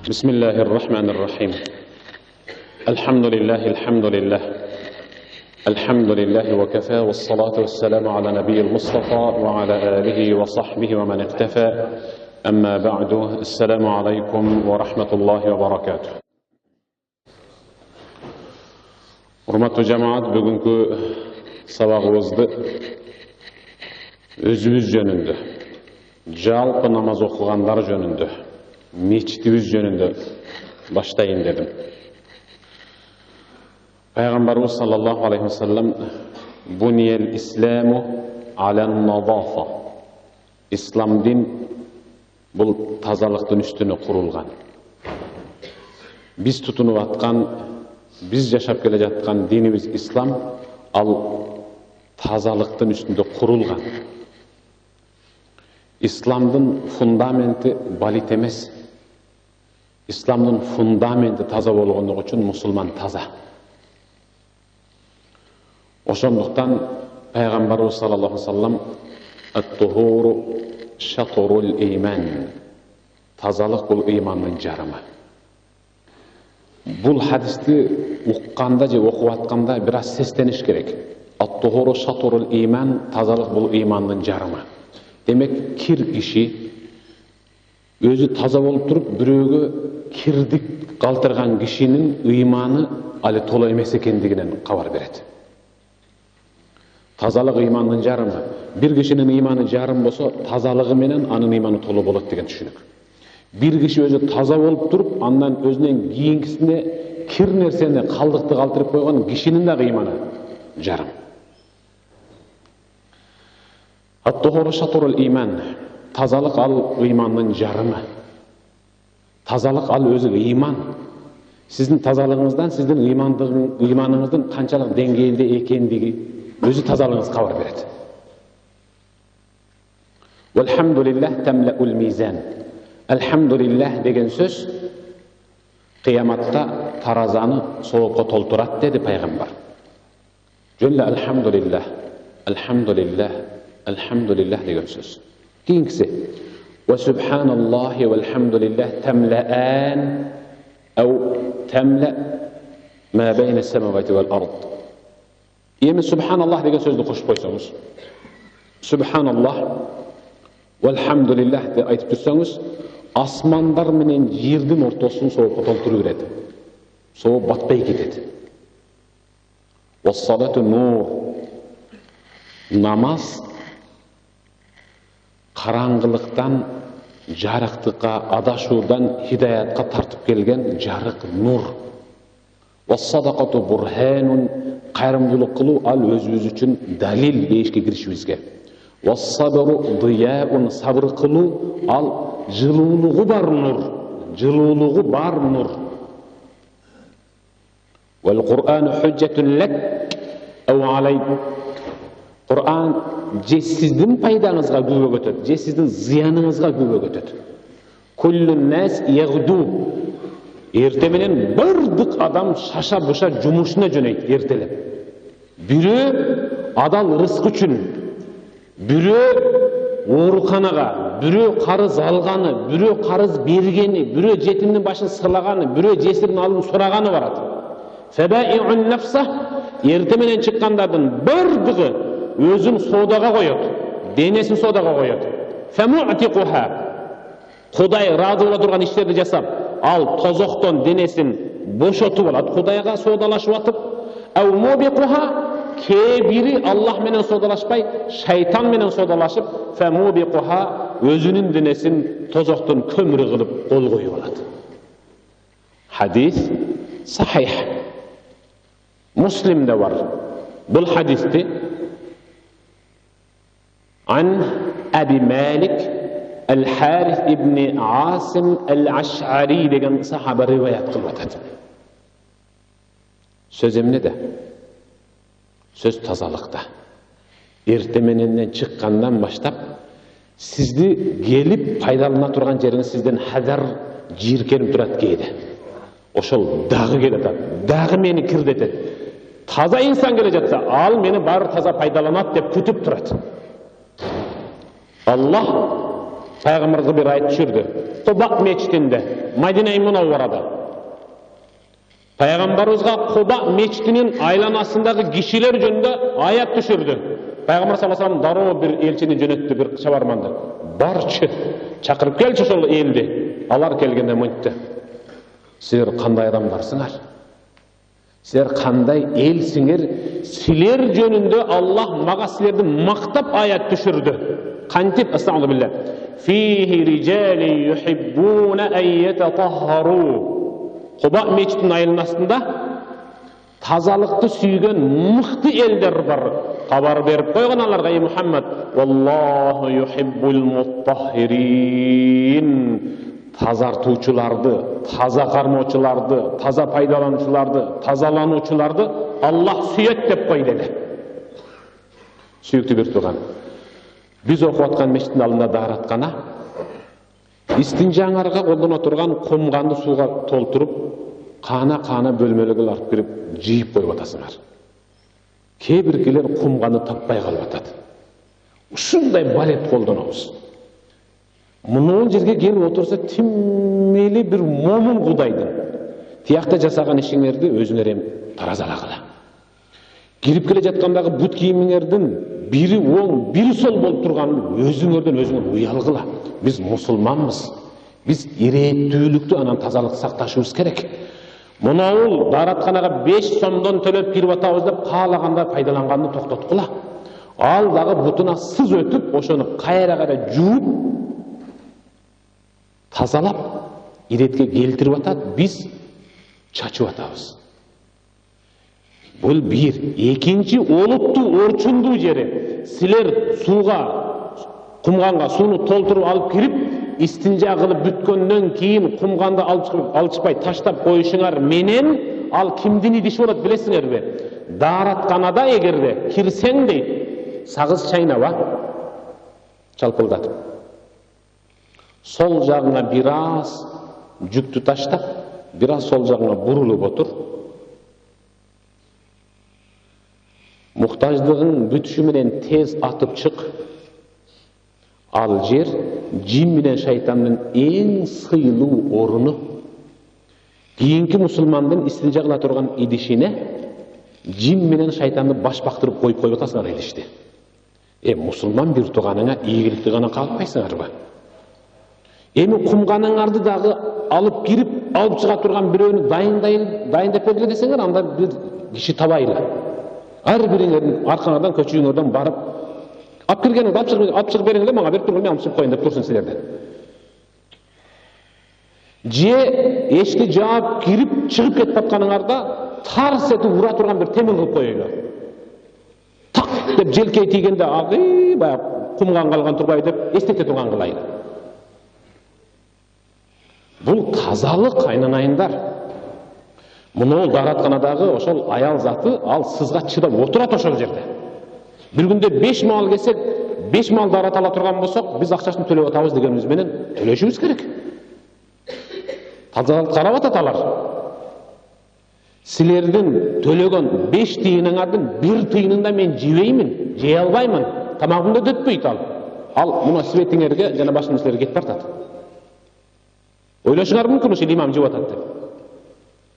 بسم الله الرحمن الرحيم. الحمد لله الحمد لله وكفى، والصلاة والسلام على نبي المصطفى وعلى آله وصحبه ومن اقتفى. أما بعد، السلام عليكم ورحمة الله وبركاته. Hurmatly jamaat, bugünkü sabagыбызды özümüz жөнүндө, жалпы намаз окугандар жөнүндө, мечитибиz жөнүндө баштайын дедим. Пайгамбарыбыз саллаллаху алейхи ва саллям "Buniyal islamu alan nadafa". İslam din bul тазалыктын üstüne kurulgan. Biz tutunup atkan, biz yaşap kele жаткан dinimiz İslam, al тазалыктын üstünde kurulgan. İslam'dın fundamenti balit emes. İslam'dın fundamenti taza bolğonluğu üçün musulman taza. Oşonduktan Peygamberimiz sallallahu aleyhi ve sellem "At-tuhuru şatrul iman". Tazalık bul imanın jarımı. Bul hadisni uqqanda je okup atkanda biraz sesteniş gerek. At-tuhuru şatrul iman, tazalık bul imanın jarımı. Demek kir kişi özü taza bolup turup büröөгө кирдик калтырган кишинин ыйманы али толо эмес экендигинен кабар берет. Тазалык ыймандын жарымы. Бир кишинин ыйманы жарым болсо, тазалыгы менен анын ыйманы толо болот деген түшүнүк. Бир киши өзү таза болуп туруп, андан өзүнөн кийинкисине кир нерсени калдыкты калтырып койгон кишинин да ыйманы жарым. At-tuhuru şatrul iman. Тазалык ал ыймандын жарымы. Тазалык ал өзү ыйман. Сиздин тазалыгыңыздан сиздин ыйманыңыздын канчалык деңгээлде экендиги өзү тазалыгыңыз кабар берет. Валхамдулиллах тамлаул мизан. Алхамдулиллах деген сөз кыяматта таразаны соопко толтурат деди пайгамбар. Жөнлө алхамдулиллах, алхамдулиллах, алхамдулиллах деген сөз. Кейиnkisi وسبحان الله والحمد لله تملأان أو تملأ ما بين السماوات والأرض. Emin Subhanallah деген сөзді қошып қойсаңыз, Subhanallah والحمدلله деп айтып тұрсаңыз, асмандар менен жердің ортасын соғып толтырып береді. Соғып батпай кетеді. والصلاة نور. Намаз қараңғылықтан жарықтыққа, адашудан хидаятқа тартып келген жарық нур. Вассадақату бурханун. Қайырымдылық қылу ал өзіміз үшін далил ешке кірішімізге. Вассабру дияун. Сабыр қылу ал жылулығы бар нур. Жылулығы бар нур. Вал Құр'ан худжатун лак ау алайк. Құр'ан же сіздің пайдаңызға күбө өтөт, же сіздің зияныңызға күбө өтөт. Күллүн нас ягду. Ертеменен бырдык адам шаша буша жумушуна жөнөйт эртелеп. Бирөө адал рызык үчүн, бирөө ооруканага, бирөө карыз алганы, бирөө карыз бергени, бирөө жетимдин башын сылаганы, бирөө жесирин алып сураганы барат. Фабаиун нафса. Эртеменен чыккандардын бырдыгы өзүн содага коет, денесин содага коет. Фамуатикуха. Кудай разы боло турган иштерди жасап, ал тозоктон денесин бошотуп алат, Кудайга содалашып атып. Ау мубикуха. Кебири Аллах менен содалашпай, шайтан менен содалашып, фамубикуха, өзүнүн денесин тозоктон көмүрү кылып кол коюп алат. Хадис сахих. Муслимде бар. Бул хадисти عن أبي مالك الحارث ابن عاصم الأشعري деген сахаба риваят кылып атат. Сөз эмнеде? Сөз тазалыкта. Эртемененден чыккандан баштап сизди келип пайдалана турган жериңиз сизден хадар жийиркенип турат кээде. Ошол дагы келатат, дагы мени кирдетет. Таза инсан келе жатса, ал мени баары таза пайдаланат деп күтүп турат. Аллах Пайғамбарымызға bir ayet düşürdü. Quba mecitinde, Madine-i Munawwara'da. Пайғамбарымызға Quba mecitinin aylanasındaki kişiler жөнүндө ayet düşürdü. Пайғамбар саллаллаху алейхи ва саллям дароо bir elçini жөнөттү, bir чабарманды. Барчы, чакырып келчи ошол элди. Алар келгенде мынтты. Силер кандай адамдарсыңар? Силер кандай элсиңер? Силер жөнүндө Аллах мага силерди мактап аят түшүрдү. Кантип? Астагфирулла билlah. Фихи риджали юхиббуна ан ятатаххару. Quba мечитинин айланасында тазалыкты сүйгөн мыкты элдер бар. Хабар берип койгон аларга: "Ey Muhammed, vallahu yuhibbul muttahhirin." Тазартуучуларды, таза кармоочуларды, таза пайдалануучуларды, тазалануучуларды Аллах сүйөт деп кой деди. Сүйүктүү бир тууган. Биз окуп аткан мечиттин алдында даараткана истинжаңарга колдоно турган кумганды сууга толтуруп, кана бөлмөлөгө алып кирип жыйып коюп атасыңар. Кээ биркилер кумганды таппай калып атат. Ушундай балет колдонобуз. Мынау жерге келип отурса тиммели бир момун Кудайдын тиякта жасаган ишиңерди өзүңөр эми таразалагыла. Кирип келе жаткандагы бут кийимиңердин бири оң, бири сол болуп турганын өзүңөрдөн өзүңөр уялгыла. Биз мусулманбыз. Биз ирээттүүлүктү, анан тазалыкты сакташыбыз керек. Мынау дааратканага 5 сомдон төлөп кирип атабыз деп каалаганда пайдаланганды токтоткула. Ал дагы бутуна сыз өтүп, ошону кайра жууп, тазалап, иретке келтирип атат, биз чачып атабыз. Бул бир. Экинчи, олуттуу орчундуу жери. Силер сууга, кумганга сууну толтуруп алып кирип, истинжа кылып бүткөндөн кийин кумганды алчыпай таштап коюшуңар менен ал кимдин идиши болот билесиңерби? Дааратканада эгерде кирсең дейт, сагыз чайнаба, чалпылдатып. Сол жагыңа бир аз жүктү таштап, бир аз сол жагыңа бурулуп отур. Muhtaclığın bütüşü menen tez atıp çık. Al jer, jin menen şeytanın en sıyılуу orunu. Kийинки musulmandын istinja kıla turgan idişine jin menen şeytanды baş baktırıp koyup atasыңар idişti. Musulman bir tuğanına iyilikti gana kalkpayсыңарбы? Эми кумганыңарды дагы алып кирип, алып чыга турган бирөөнү дайындап бергиле десеңер, анда бир киши табайлы. Ар бириңердин аркаңардан көчүңөрдөн барып, алып киргениңди алып чыгып бериңер, мага берип турган, мен алып чыгып коеюн деп турсун силерден. Же эшикти жаап кирип чыгып кетип атканыңарда тарс этип ура турган бир темир кылып коеюлар. Так деп желкей тийгенде агый баягы кумган калган турбайбы деп эстете турган кылайлы. Бул тазалык айнанайындар. Муну дааратканадагы ошол аял заты ал сызга чыдап отурат ошол жерде. Бир күндө 5 мал кесек, 5 мал даарат ала турган болсок, биз акчасын төлөп атабыз дегенибиз менен төлөшүбүз керек. Тазалык карап атат алар. Силердин төлөгөн 5 тыйыныңардын 1 тыйынын да мен жебеймин, жей албаймын. Тамагымды дөтпөйт ал. Ал муну светиңерге жана башка нерселерге кетип бартат. Ойлошуңар мүмкүн ушул имам жеп атат деп.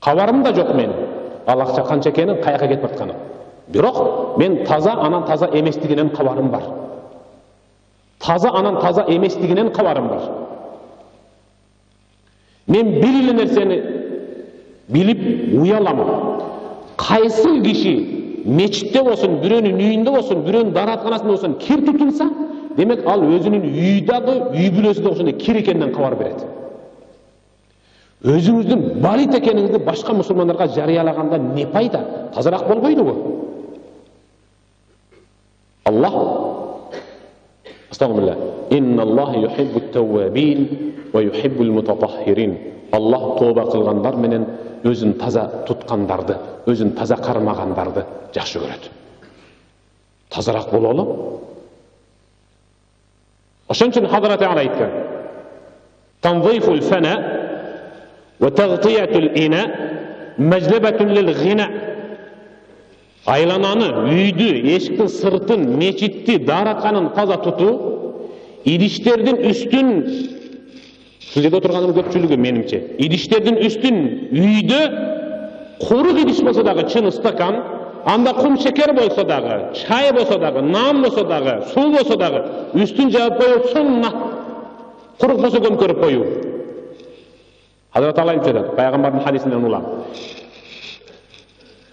Кабарым да жок менин. Ал акча канча экенин, каяка кетип атканын. Бирок мен таза анан таза эместигинен кабарым бар. Таза анан таза эместигинен кабарым бар. Мен бир эле нерсени билип уялам. Кайсы киши мечитте болсун, бирөөнүн үйүндө болсун, бирөөнүн дааратканасында болсун кир тутулса, демек ал өзүнүн үйдөгү, үй бүлөсүндө ошондой кир экенинен кабар берет. Өзүңүздүн балит экениңизди башка мусулмандарга жарыялаганда не пайда? Тазараак болбойдубу? Аллах Астагфирулlah. Инналлаха юхиббут таввабин ва юхиббул мутатаххирин. Аллах тоба кылгандар менен өзүн таза туткандарды, өзүн таза кармагандарды жакшы көрөт. Тазараак бололу. Ошон үчүн Хазрат Али айткан: "Танзифул фана ва тагтиятул ина majlabatun lil ghina." Айлананы, үйдү, эшиктин сыртын, мечитти, дааратканын таза тутуу idişlerden üstün, şu жерде отырғаным көпчүлүгү менимче, idişlerden üstün үйдө куру идиш болсо дагы, чын стакан, анда кум шекер болсо дагы, чай болсо дагы, нан болсо дагы, суу болсо дагы, üstün жаап коюп, сунна курук болсо көмкөрүп коюу. Hazreti Allah айтады, пайгамбардын хадисинен улам.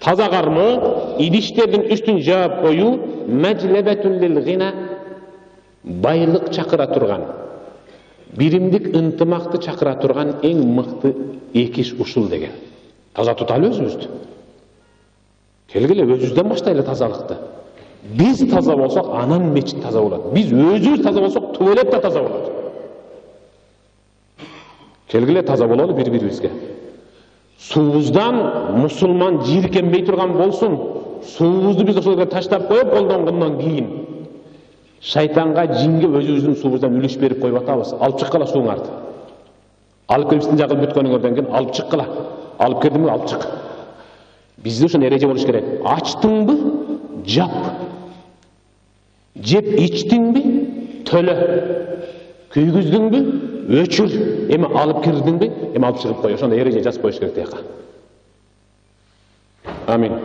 Таза кармоо, идиштердин üstün жаап коюу, мәжлебетун лил гина, байлык чакыра турган, биримдик ынтымакты чакыра турган эң мыкты экиш ушул деген. Таза туталы өзүбүздү. Келгиле өзүбүздөн баштайлы тазалыкты. Биз таза болсок, анан мечит таза болот. Биз өзүбүз таза болсок, туалет да таза болот. Келгиле таза бололу бири-бирибизге. Суубуздан мусулман жийиркенбей турган болсун. Суубузду биз ошол жерге таштап коюп, колдонгондон кийин шайтанга, жинге өзүбүздүн суубуздан үлүш берип коюп атабыз. Алып чыккыла сууңарды. Алып келип сиздин жагып бүткөнүңөрдөн кийин алып чыккыла. Алып келдимби, алып чык. Bizde ошон эреже болуш керек. Ачтыңбы, жап. Жеп ичтиңби, төлө. Күйгүздүңбү, өчүр. Эми алып кирдиңби, эми алып чыгып кой. Ошондой эреже жазып коюш керек тияка. Амин.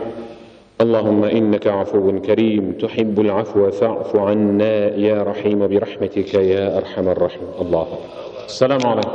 اللهم إنك عفو كريم تحب العفو فاعف عنا يا رحيم برحمتك يا أرحم الراحمين. الله. السلام عليكم.